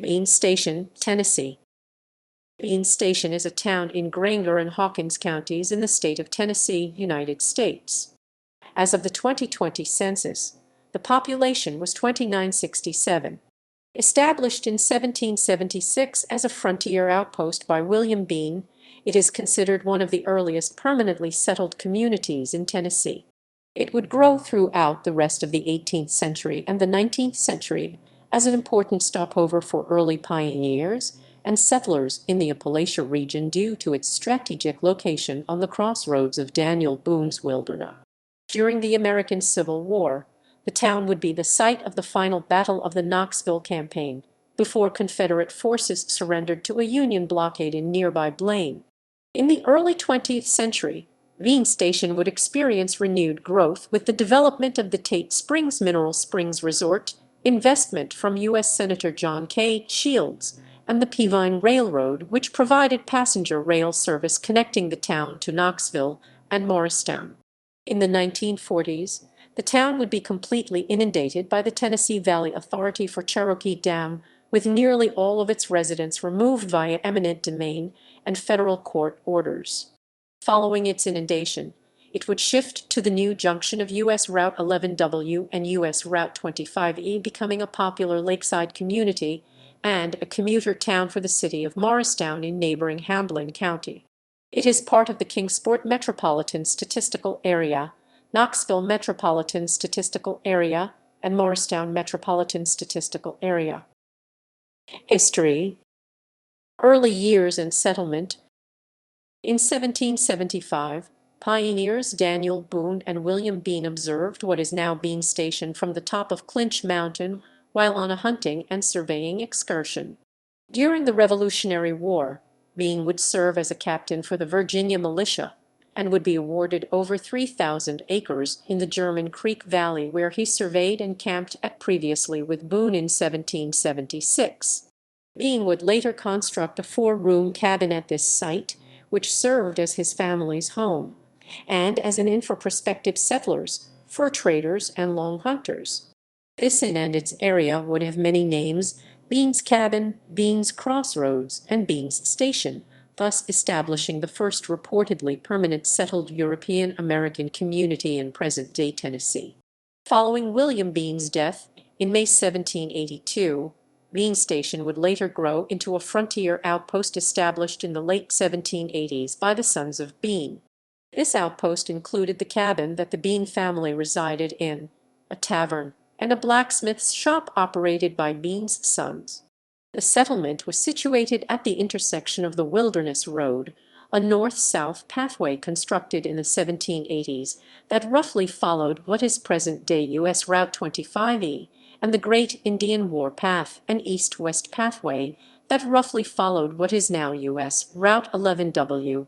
Bean Station, Tennessee. Bean Station is a town in Grainger and Hawkins counties in the state of Tennessee, United States. As of the 2020 census, the population was 2967. Established in 1776 as a frontier outpost by William Bean, it is considered one of the earliest permanently settled communities in Tennessee. It would grow throughout the rest of the 18th century and the 19th century as an important stopover for early pioneers and settlers in the Appalachia region due to its strategic location on the crossroads of Daniel Boone's wilderness. During the American Civil War, the town would be the site of the final Battle of the Knoxville campaign, before Confederate forces surrendered to a Union blockade in nearby Blaine. In the early 20th century, Bean Station would experience renewed growth with the development of the Tate Springs Mineral Springs Resort, investment from U.S. Senator John K. Shields, and the Peavine Railroad, which provided passenger rail service connecting the town to Knoxville and Morristown. In the 1940s, the town would be completely inundated by the Tennessee Valley Authority for Cherokee Dam, with nearly all of its residents removed via eminent domain and federal court orders. Following its inundation, it would shift to the new junction of U.S. Route 11W and U.S. Route 25E, becoming a popular lakeside community and a commuter town for the city of Morristown in neighboring Hamblen County. It is part of the Kingsport Metropolitan Statistical Area, Knoxville Metropolitan Statistical Area, and Morristown Metropolitan Statistical Area. History. Early years and settlement. In 1775, pioneers Daniel Boone and William Bean observed what is now Bean Station from the top of Clinch Mountain while on a hunting and surveying excursion. During the Revolutionary War, Bean would serve as a captain for the Virginia militia and would be awarded over 3,000 acres in the German Creek Valley, where he surveyed and camped at previously with Boone in 1776. Bean would later construct a 4-room cabin at this site, which served as his family's home, and as an inn for prospective settlers, fur traders, and long hunters. This inn and its area would have many names: Bean's Cabin, Bean's Crossroads, and Bean's Station, thus establishing the first reportedly permanent settled European-American community in present-day Tennessee. Following William Bean's death in May 1782, Bean Station would later grow into a frontier outpost established in the late 1780s by the sons of Bean. This outpost included the cabin that the Bean family resided in, a tavern, and a blacksmith's shop operated by Bean's sons. The settlement was situated at the intersection of the Wilderness Road, a north-south pathway constructed in the 1780s that roughly followed what is present-day U.S. Route 25E, and the Great Indian Warpath, an east-west pathway that roughly followed what is now U.S. Route 11W.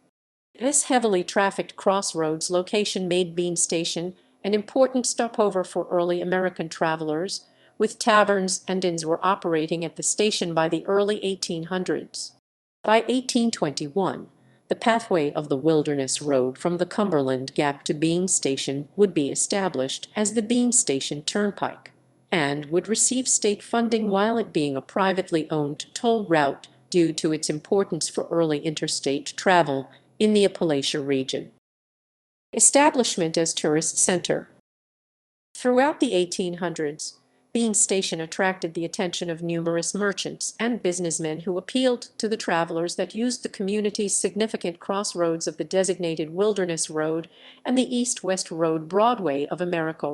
This heavily trafficked crossroads location made Bean Station an important stopover for early American travelers, with taverns and inns were operating at the station by the early 1800s. By 1821, the pathway of the Wilderness Road from the Cumberland Gap to Bean Station would be established as the Bean Station Turnpike, and would receive state funding while it being a privately owned toll route due to its importance for early interstate travel in the Appalachia region. Establishment as tourist center. Throughout the 1800s, Bean Station attracted the attention of numerous merchants and businessmen who appealed to the travelers that used the community's significant crossroads of the designated Wilderness Road and the East-West Road Broadway of America.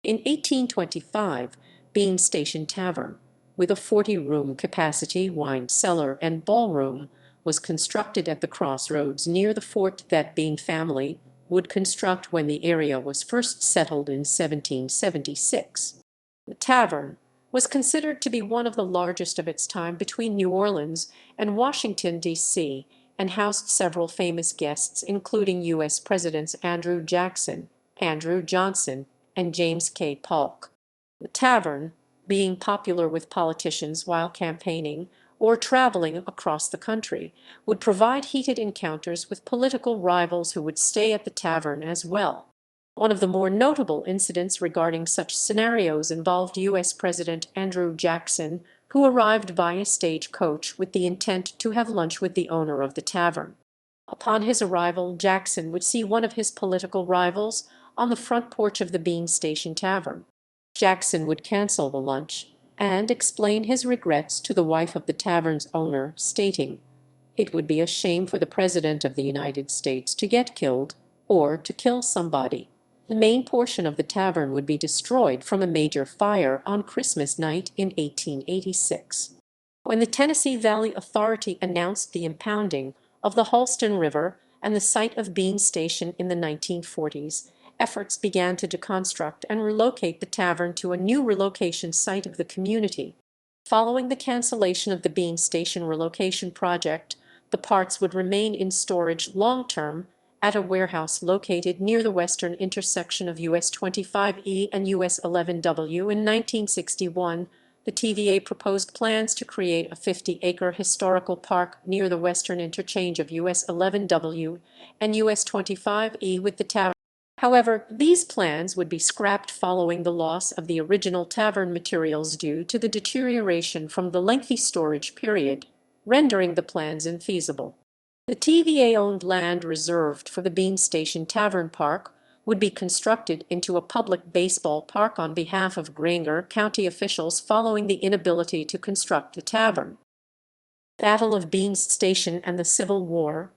In 1825, Bean Station Tavern, with a 40-room capacity wine cellar and ballroom, was constructed at the crossroads near the fort that Bean family would construct when the area was first settled in 1776. The tavern was considered to be one of the largest of its time between New Orleans and Washington, D.C., and housed several famous guests, including U.S. Presidents Andrew Jackson, Andrew Johnson, and James K. Polk. The tavern, being popular with politicians while campaigning or traveling across the country, would provide heated encounters with political rivals who would stay at the tavern as well. One of the more notable incidents regarding such scenarios involved U.S. President Andrew Jackson, who arrived by a stagecoach with the intent to have lunch with the owner of the tavern. Upon his arrival, Jackson would see one of his political rivals on the front porch of the Bean Station Tavern. Jackson would cancel the lunch and explain his regrets to the wife of the tavern's owner, stating, "It would be a shame for the President of the United States to get killed or to kill somebody." The main portion of the tavern would be destroyed from a major fire on Christmas night in 1886. When the Tennessee Valley Authority announced the impounding of the Holston River and the site of Bean Station in the 1940s, efforts began to deconstruct and relocate the tavern to a new relocation site of the community. Following the cancellation of the Bean Station relocation project, the parts would remain in storage long-term at a warehouse located near the western intersection of US 25E and US 11W. In 1961, the TVA proposed plans to create a 50-acre historical park near the western interchange of US 11W and US 25E with the tavern. However, these plans would be scrapped following the loss of the original tavern materials due to the deterioration from the lengthy storage period, rendering the plans infeasible. The TVA-owned land reserved for the Bean Station Tavern Park would be constructed into a public baseball park on behalf of Grainger County officials following the inability to construct the tavern. Battle of Bean Station and the Civil War.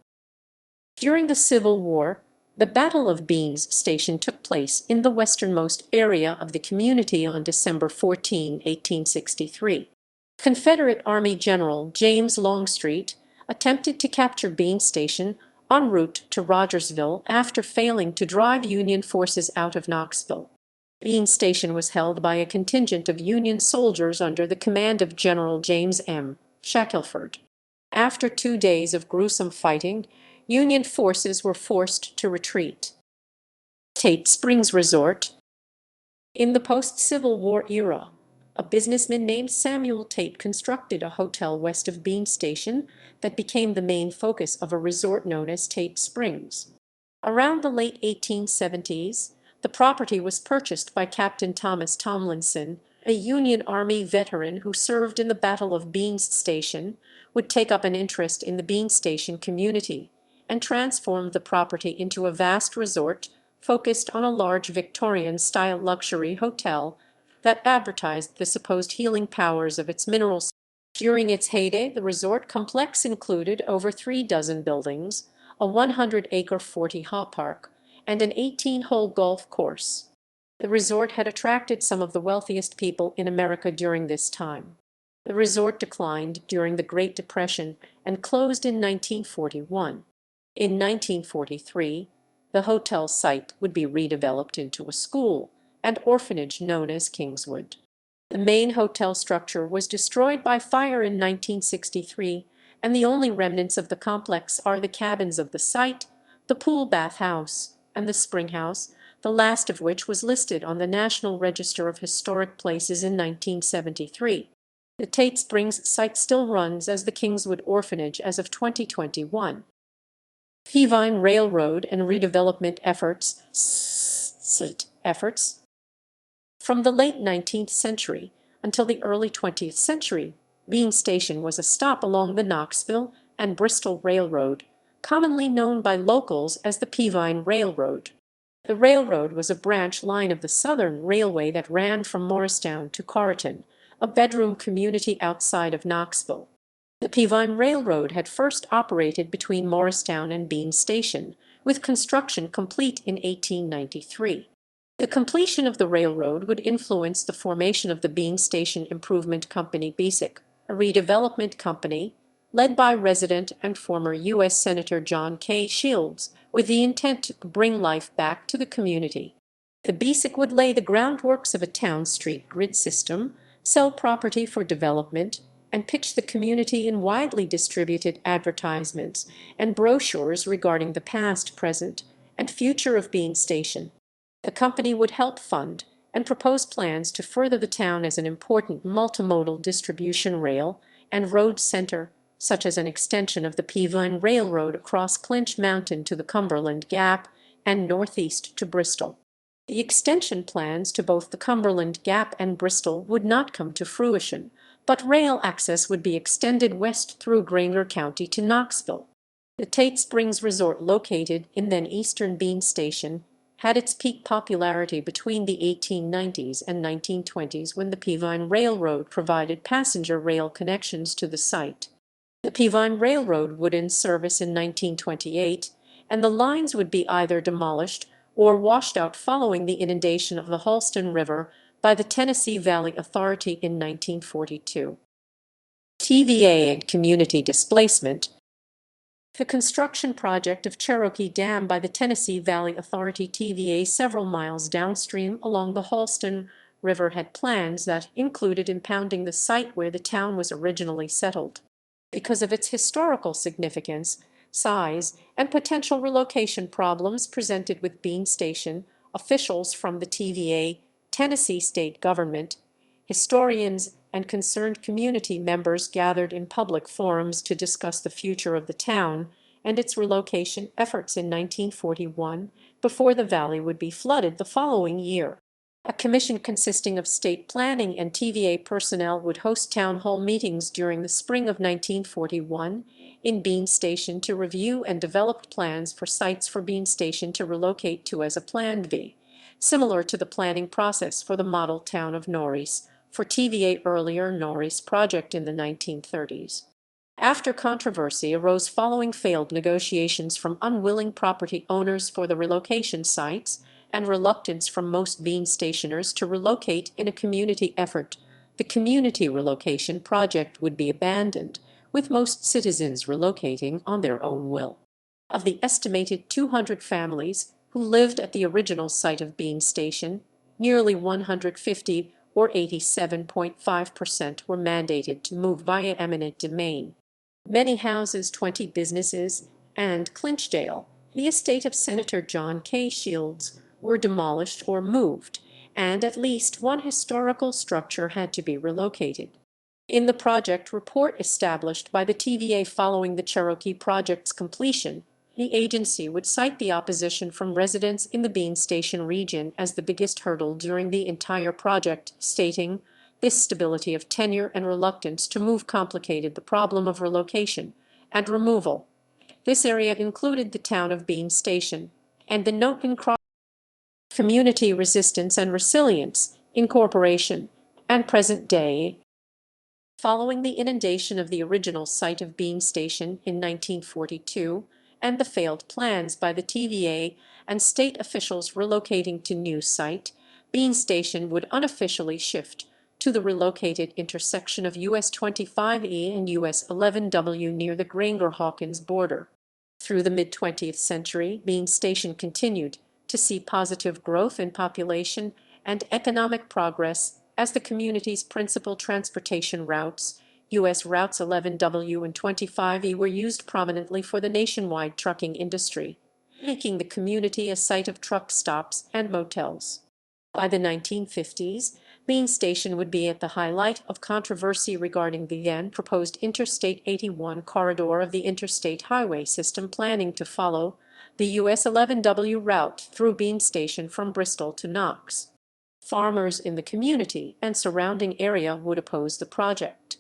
During the Civil War, the Battle of Beans Station took place in the westernmost area of the community on December 14, 1863. Confederate Army General James Longstreet attempted to capture Bean Station en route to Rogersville after failing to drive Union forces out of Knoxville. Bean Station was held by a contingent of Union soldiers under the command of General James M. Shackelford. After 2 days of gruesome fighting, Union forces were forced to retreat. Tate Springs Resort. In the post-Civil War era, a businessman named Samuel Tate constructed a hotel west of Bean Station that became the main focus of a resort known as Tate Springs. Around the late 1870s, the property was purchased by Captain Thomas Tomlinson, a Union Army veteran who served in the Battle of Bean Station, would take up an interest in the Bean Station community and transformed the property into a vast resort focused on a large Victorian-style luxury hotel that advertised the supposed healing powers of its minerals. During its heyday, the resort complex included over 36 buildings, a 100-acre 40-ha park, and an 18-hole golf course. The resort had attracted some of the wealthiest people in America during this time. The resort declined during the Great Depression and closed in 1941. In 1943, the hotel site would be redeveloped into a school and orphanage known as Kingswood. The main hotel structure was destroyed by fire in 1963, and the only remnants of the complex are the cabins of the site, the pool bath house, and the spring house, the last of which was listed on the National Register of Historic Places in 1973. The Tate Springs site still runs as the Kingswood Orphanage as of 2021. Peavine Railroad and redevelopment efforts. From the late 19th century until the early 20th century, Bean Station was a stop along the Knoxville and Bristol Railroad, commonly known by locals as the Peavine Railroad. The railroad was a branch line of the Southern Railway that ran from Morristown to Corriton, a bedroom community outside of Knoxville. The Peavine Railroad had first operated between Morristown and Bean Station, with construction complete in 1893. The completion of the railroad would influence the formation of the Bean Station Improvement Company (BSIC), a redevelopment company led by resident and former U.S. Senator John K. Shields, with the intent to bring life back to the community. The BSIC would lay the groundworks of a town street grid system, sell property for development, and pitch the community in widely distributed advertisements and brochures regarding the past, present, and future of Bean Station. The company would help fund and propose plans to further the town as an important multimodal distribution rail and road center, such as an extension of the Peavine Railroad across Clinch Mountain to the Cumberland Gap and northeast to Bristol. The extension plans to both the Cumberland Gap and Bristol would not come to fruition, but rail access would be extended west through Grainger County to Knoxville. The Tate Springs resort, located in then eastern Bean Station, had its peak popularity between the 1890s and 1920s when the Peavine Railroad provided passenger rail connections to the site. The Peavine Railroad would end service in 1928, and the lines would be either demolished or washed out following the inundation of the Holston River by the Tennessee Valley Authority in 1942. TVA and community displacement. The construction project of Cherokee Dam by the Tennessee Valley Authority TVA several miles downstream along the Holston River had plans that included impounding the site where the town was originally settled. Because of its historical significance, size, and potential relocation problems presented with Bean Station, officials from the TVA, Tennessee state government, historians, and concerned community members gathered in public forums to discuss the future of the town and its relocation efforts in 1941, before the valley would be flooded the following year. A commission consisting of state planning and TVA personnel would host town hall meetings during the spring of 1941 in Bean Station to review and develop plans for sites for Bean Station to relocate to as a Plan B, similar to the planning process for the model town of Norris for TVA earlier Norris project in the 1930s. After controversy arose following failed negotiations from unwilling property owners for the relocation sites and reluctance from most Bean Stationers to relocate in a community effort, the community relocation project would be abandoned, with most citizens relocating on their own will. Of the estimated 200 families who lived at the original site of Bean Station, nearly 150, or 87.5%, were mandated to move via eminent domain. Many houses, 20 businesses, and Clinchdale, the estate of Senator John K. Shields, were demolished or moved, and at least one historical structure had to be relocated. In the project report established by the TVA following the Cherokee project's completion, the agency would cite the opposition from residents in the Bean Station region as the biggest hurdle during the entire project, stating, "This stability of tenure and reluctance to move complicated the problem of relocation and removal." This area included the town of Bean Station, and the note in Community Resistance and Resilience, Incorporation, and Present Day. Following the inundation of the original site of Bean Station in 1942 and the failed plans by the TVA and state officials relocating to new site, Bean Station would unofficially shift to the relocated intersection of US 25E and US 11W near the Grainger-Hawkins border. Through the mid-20th century, Bean Station continued to see positive growth in population and economic progress as the community's principal transportation routes, U.S. routes 11W and 25E, were used prominently for the nationwide trucking industry, making the community a site of truck stops and motels. By the 1950s, Bean Station would be at the highlight of controversy regarding the then proposed Interstate 81 corridor of the interstate highway system planning to follow the US 11W route through Bean Station from Bristol to Knox. Farmers in the community and surrounding area would oppose the project.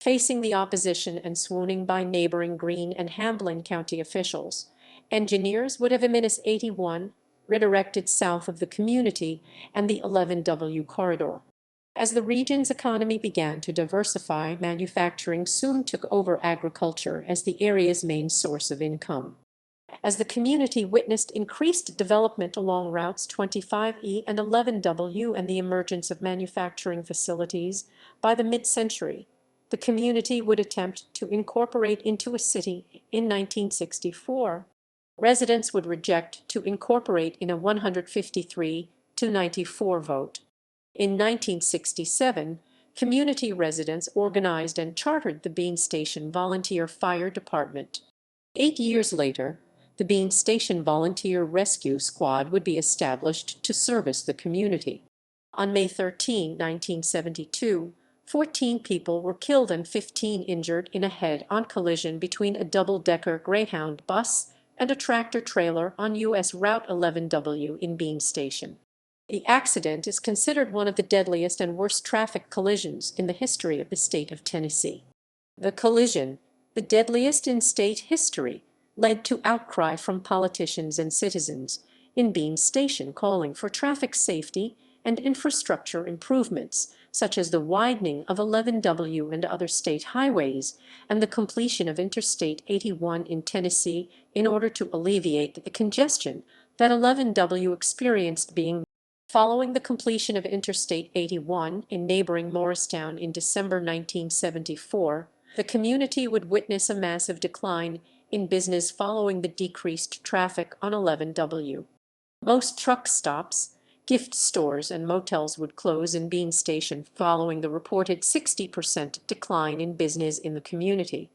Facing the opposition and swooning by neighboring Greene and Hamblen County officials, engineers would have MS 81 redirected south of the community and the 11W corridor. As the region's economy began to diversify, manufacturing soon took over agriculture as the area's main source of income. As the community witnessed increased development along routes 25E and 11W and the emergence of manufacturing facilities, by the mid-century, the community would attempt to incorporate into a city in 1964. Residents would reject to incorporate in a 153-94 vote. In 1967, community residents organized and chartered the Bean Station Volunteer Fire Department. 8 years later, the Bean Station Volunteer Rescue Squad would be established to service the community. On May 13, 1972, 14 people were killed and 15 injured in a head-on collision between a double-decker Greyhound bus and a tractor-trailer on U.S. Route 11W in Bean Station. The accident is considered one of the deadliest and worst traffic collisions in the history of the state of Tennessee. The collision, the deadliest in state history, led to outcry from politicians and citizens in Bean Station calling for traffic safety and infrastructure improvements, such as the widening of 11W and other state highways and the completion of Interstate 81 in Tennessee in order to alleviate the congestion that 11W experienced being. Following the completion of Interstate 81 in neighboring Morristown in December 1974, the community would witness a massive decline in business following the decreased traffic on 11W. Most truck stops, gift stores, and motels would close in Bean Station following the reported 60% decline in business in the community.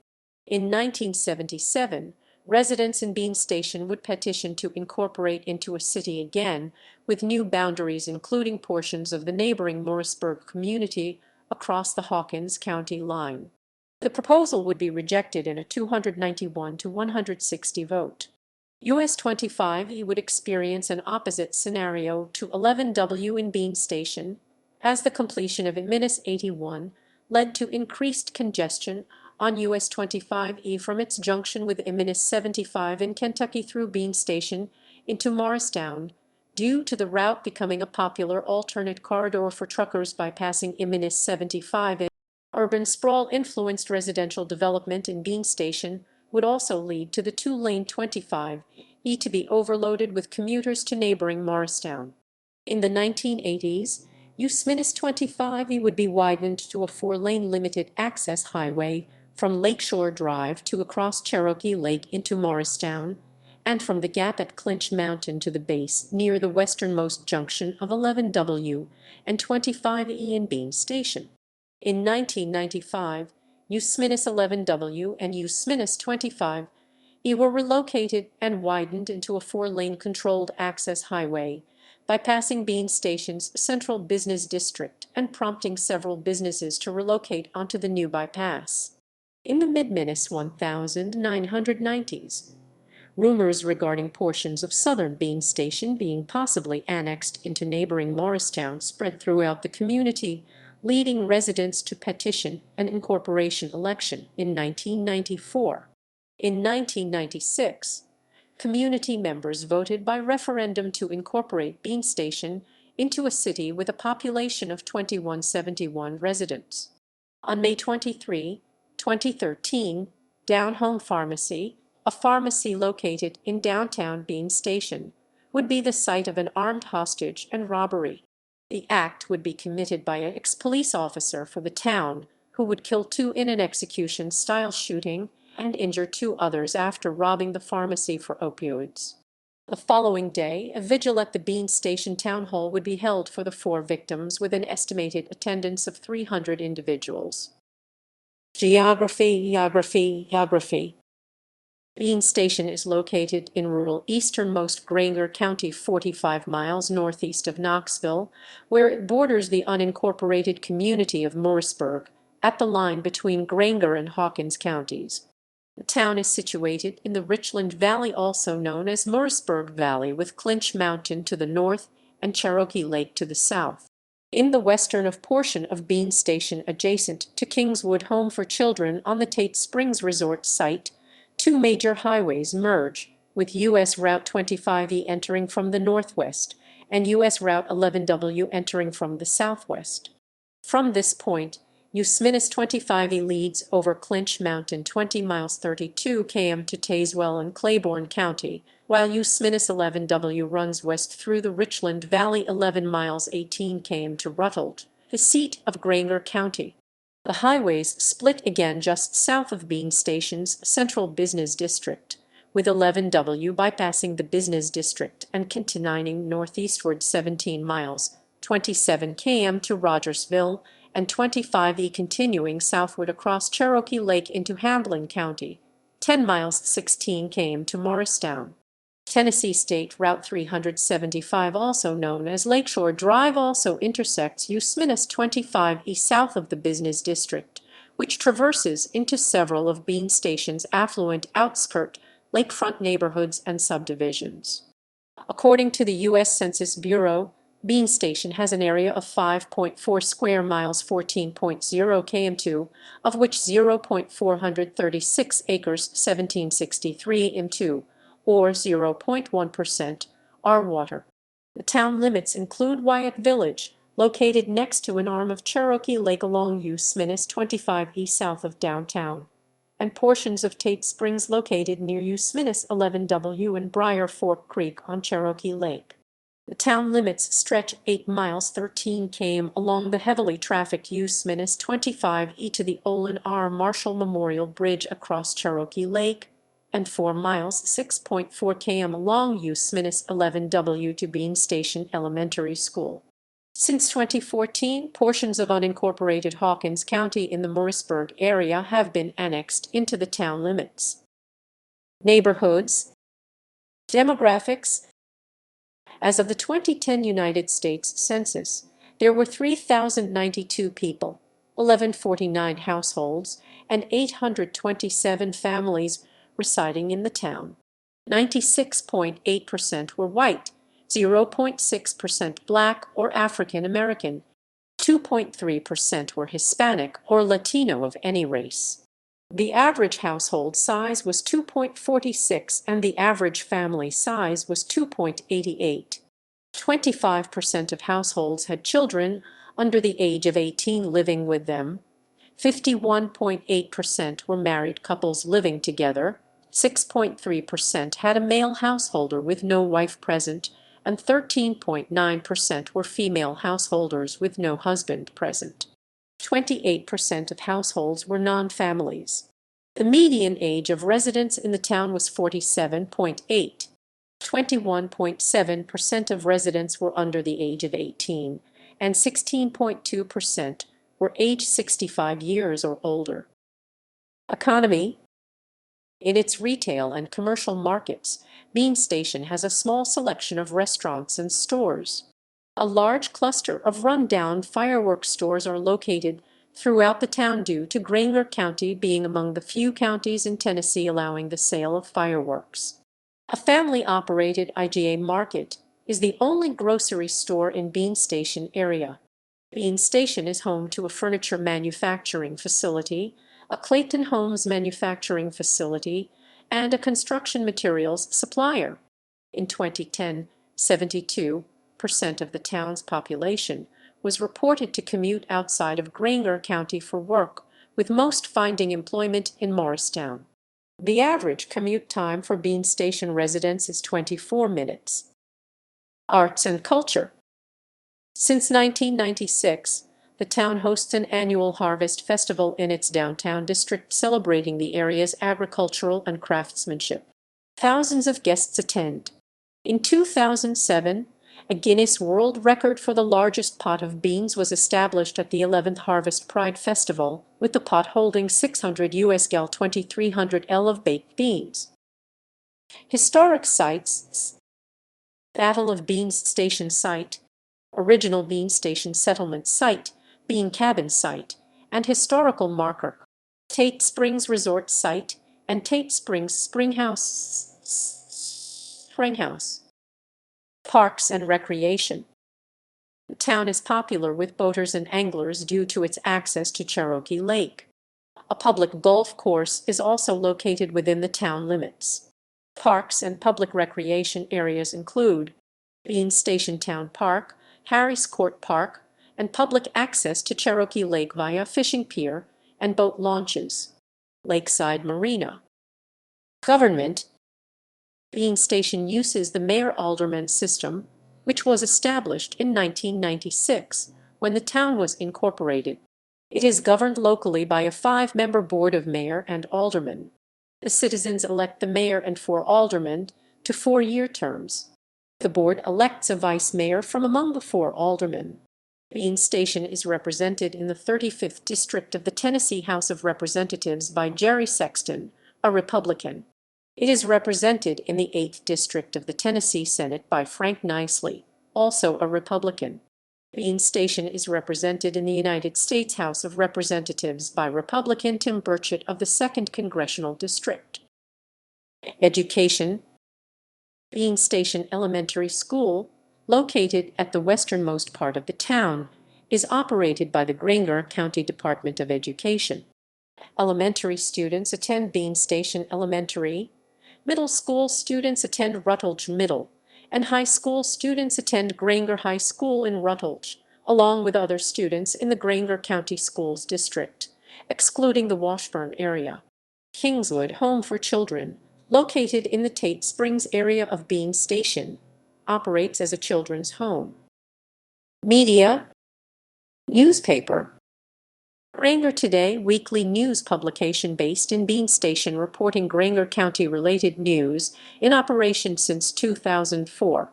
In 1977, residents in Bean Station would petition to incorporate into a city again, with new boundaries including portions of the neighboring Morrisburg community across the Hawkins County line. The proposal would be rejected in a 291 to 160 vote. US 25E would experience an opposite scenario to 11W in Bean Station, as the completion of Minas 81 led to increased congestion on US 25E from its junction with Minas 75 in Kentucky through Bean Station into Morristown, due to the route becoming a popular alternate corridor for truckers bypassing Minas 75. Urban sprawl influenced residential development in Bean Station would also lead to the two-lane 25E to be overloaded with commuters to neighboring Morristown. In the 1980s, US 25E would be widened to a four-lane limited access highway from Lakeshore Drive to across Cherokee Lake into Morristown, and from the gap at Clinch Mountain to the base near the westernmost junction of 11W and 25E in Bean Station. In 1995, US 11W and US 25E were relocated and widened into a four-lane controlled access highway, bypassing Bean Station's central business district and prompting several businesses to relocate onto the new bypass. In the mid-Minas 1990s, rumors regarding portions of southern Bean Station being possibly annexed into neighboring Morristown spread throughout the community, leading residents to petition an incorporation election in 1994. In 1996, community members voted by referendum to incorporate Bean Station into a city with a population of 2171 residents. On May 23, 2013, Down Home Pharmacy, a pharmacy located in downtown Bean Station, would be the site of an armed hostage and robbery. The act would be committed by an ex-police officer for the town, who would kill two in an execution-style shooting and injure two others after robbing the pharmacy for opioids. The following day, a vigil at the Bean Station Town Hall would be held for the four victims, with an estimated attendance of 300 individuals. Geography. Bean Station is located in rural easternmost Grainger County, 45 miles northeast of Knoxville, where it borders the unincorporated community of Morrisburg, at the line between Grainger and Hawkins counties. The town is situated in the Richland Valley, also known as Morrisburg Valley, with Clinch Mountain to the north and Cherokee Lake to the south. In the western portion of Bean Station, adjacent to Kingswood Home for Children on the Tate Springs resort site, two major highways merge, with US Route 25E entering from the northwest and US Route 11W entering from the southwest. From this point, US 25E leads over Clinch Mountain 20 miles 32 km to Tazewell and Claiborne County, while US 11W runs west through the Richland Valley 11 miles 18 km to Rutland, the seat of Grainger County. The highways split again just south of Bean Station's central business district, with 11W bypassing the business district and continuing northeastward 17 miles 27 km to Rogersville, and 25E continuing southward across Cherokee Lake into Hamblin County, 10 miles 16 km to Morristown. Tennessee State Route 375, also known as Lakeshore Drive, also intersects US 25E south of the business district, which traverses into several of Bean Station's affluent outskirt lakefront neighborhoods and subdivisions. According to the U.S. Census Bureau, Bean Station has an area of 5.4 square miles, 14.0 km2, of which 0.436 acres, 1763 m2, or 0.1%, are water. The town limits include Wyatt Village, located next to an arm of Cherokee Lake along US 25 east south of downtown, and portions of Tate Springs located near US 11W and Briar Fork Creek on Cherokee Lake. The town limits stretch 8 miles 13 km along the heavily trafficked US 25E to the Olin R. Marshall Memorial Bridge across Cherokee Lake, and 4 miles 6.4 km along US 11W to Bean Station Elementary School. Since 2014, portions of unincorporated Hawkins County in the Morrisburg area have been annexed into the town limits. Neighborhoods. Demographics. As of the 2010 United States Census, there were 3,092 people, 1,149 households, and 827 families residing in the town. 96.8% were white, 0.6% Black or African American, 2.3% were Hispanic or Latino of any race. The average household size was 2.46 and the average family size was 2.88. 25% of households had children under the age of 18 living with them. 51.8% were married couples living together. 6.3% had a male householder with no wife present, and 13.9% were female householders with no husband present. 28% of households were non-families. The median age of residents in the town was 47.8. 21.7% of residents were under the age of 18, and 16.2% were age 65 years or older. Economy. In its retail and commercial markets, Bean Station has a small selection of restaurants and stores. A large cluster of run-down fireworks stores are located throughout the town due to Grainger County being among the few counties in Tennessee allowing the sale of fireworks. A family-operated IGA market is the only grocery store in Bean Station area. Bean Station is home to a furniture manufacturing facility, a Clayton Homes manufacturing facility, and a construction materials supplier. In 2010, 72% of the town's population was reported to commute outside of Grainger County for work, with most finding employment in Morristown. The average commute time for Bean Station residents is 24 minutes. Arts and culture. Since 1996, the town hosts an annual harvest festival in its downtown district celebrating the area's agricultural and craftsmanship. Thousands of guests attend. In 2007, a Guinness World Record for the largest pot of beans was established at the 11th Harvest Pride Festival, with the pot holding 600 US gal 2,300 L of baked beans. Historic sites. Battle of Beans Station Site, Original Bean Station Settlement Site, Bean Cabin Site, and Historical Marker, Tate Springs Resort Site, and Tate Springs Springhouse. Parks and recreation. The town is popular with boaters and anglers due to its access to Cherokee Lake. A public golf course is also located within the town limits. Parks and public recreation areas include Bean Station Town Park, Harris Court Park, and public access to Cherokee Lake via fishing pier and boat launches. Lakeside Marina. Government. Bean Station uses the mayor-alderman system, which was established in 1996 when the town was incorporated. It is governed locally by a 5-member board of mayor and aldermen. The citizens elect the mayor and 4 aldermen to 4-year terms. The board elects a vice mayor from among the 4 aldermen. Bean Station is represented in the 35th District of the Tennessee House of Representatives by Jerry Sexton, a Republican. It is represented in the 8th District of the Tennessee Senate by Frank Nicely, also a Republican. Bean Station is represented in the United States House of Representatives by Republican Tim Burchett of the 2nd Congressional District. Education. Bean Station Elementary School, located at the westernmost part of the town, is operated by the Grainger County Department of Education. Elementary students attend Bean Station Elementary, middle school students attend Rutledge Middle, and high school students attend Grainger High School in Rutledge, along with other students in the Grainger County Schools District, excluding the Washburn area. Kingswood Home for Children, located in the Tate Springs area of Bean Station, operates as a children's home. Media. Newspaper. Grainger Today, weekly news publication based in Bean Station reporting Grainger County-related news, in operation since 2004.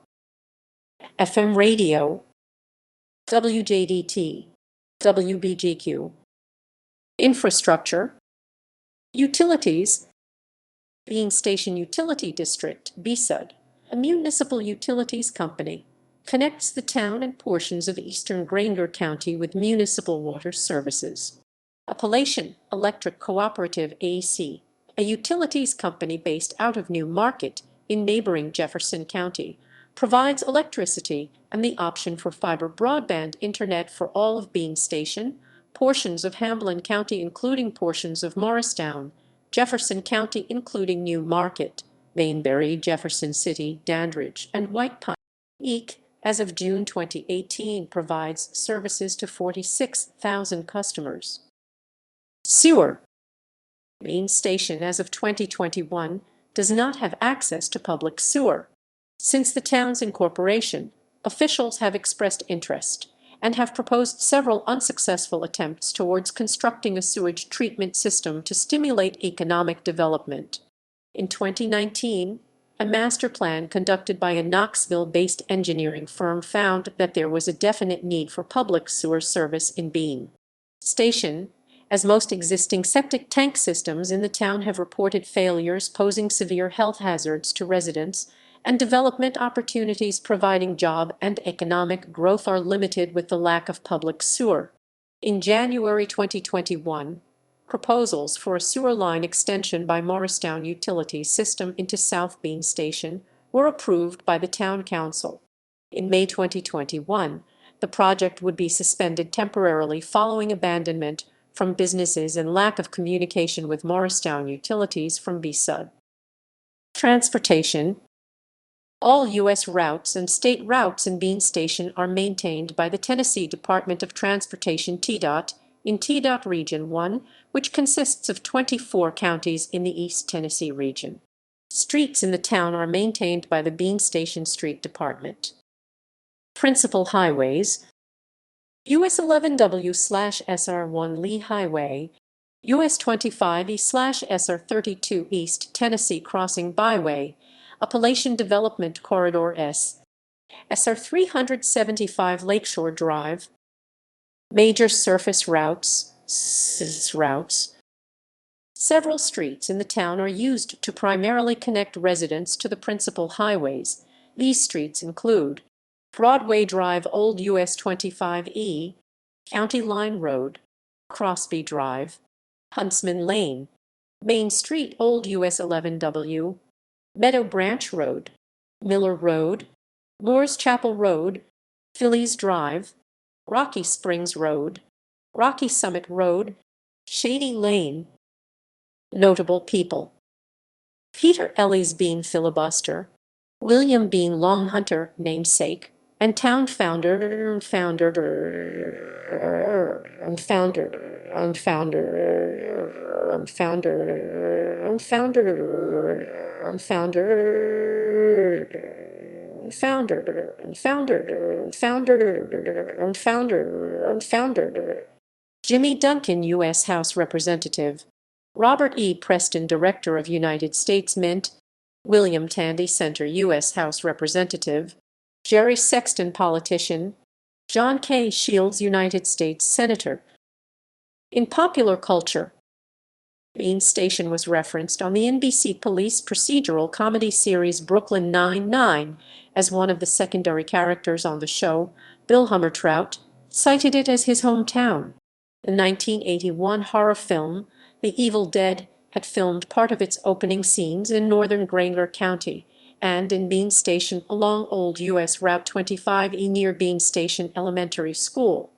FM radio. WJDT. WBGQ. Infrastructure. Utilities. Bean Station Utility District, BSUD, a municipal utilities company, connects the town and portions of eastern Grainger County with municipal water services. Appalachian Electric Cooperative AC, a utilities company based out of New Market in neighboring Jefferson County, provides electricity and the option for fiber broadband internet for all of Bean Station, portions of Hamblin County including portions of Morristown, Jefferson County including New Market, Mainbury, Jefferson City, Dandridge, and White Pine. EEC, as of June 2018, provides services to 46,000 customers. Sewer. Bean Station, as of 2021, does not have access to public sewer. Since the town's incorporation, officials have expressed interest and have proposed several unsuccessful attempts towards constructing a sewage treatment system to stimulate economic development. In 2019, a master plan conducted by a Knoxville-based engineering firm found that there was a definite need for public sewer service in Bean Station, as most existing septic tank systems in the town have reported failures posing severe health hazards to residents, and development opportunities providing job and economic growth are limited with the lack of public sewer. In January 2021, proposals for a sewer line extension by Morristown Utilities System into South Bean Station were approved by the town council. In May 2021, the project would be suspended temporarily following abandonment from businesses and lack of communication with Morristown Utilities from BSUD. Transportation. All U.S. routes and state routes in Bean Station are maintained by the Tennessee Department of Transportation TDOT in TDOT Region 1, which consists of 24 counties in the East Tennessee region. Streets in the town are maintained by the Bean Station Street Department. Principal highways. US 11W/SR1 Lee Highway, US 25E/SR32 East Tennessee Crossing Byway, Appalachian Development Corridor S, SR 375 Lakeshore Drive. Major surface routes, Several streets in the town are used to primarily connect residents to the principal highways. These streets include Broadway Drive, Old US 25E, County Line Road, Crosby Drive, Huntsman Lane, Main Street, Old US 11W, Meadow Branch Road, Miller Road, Moore's Chapel Road, Phillies Drive, Rocky Springs Road, Rocky Summit Road, Shady Lane. Notable people: Peter Ellis Bean Filibuster, William Bean Longhunter, namesake, and town founder Jimmy Duncan, U.S. House Representative, Robert E. Preston, Director of United States Mint, William Tandy Center, U.S. House Representative, Jerry Sexton, politician, John K. Shields, United States Senator. In popular culture, Bean Station was referenced on the NBC police procedural comedy series Brooklyn Nine-Nine as one of the secondary characters on the show. Bill Hummertrout cited it as his hometown. The 1981 horror film The Evil Dead had filmed part of its opening scenes in northern Grainger County, and in Bean Station along Old U.S. Route 25E near Bean Station Elementary School.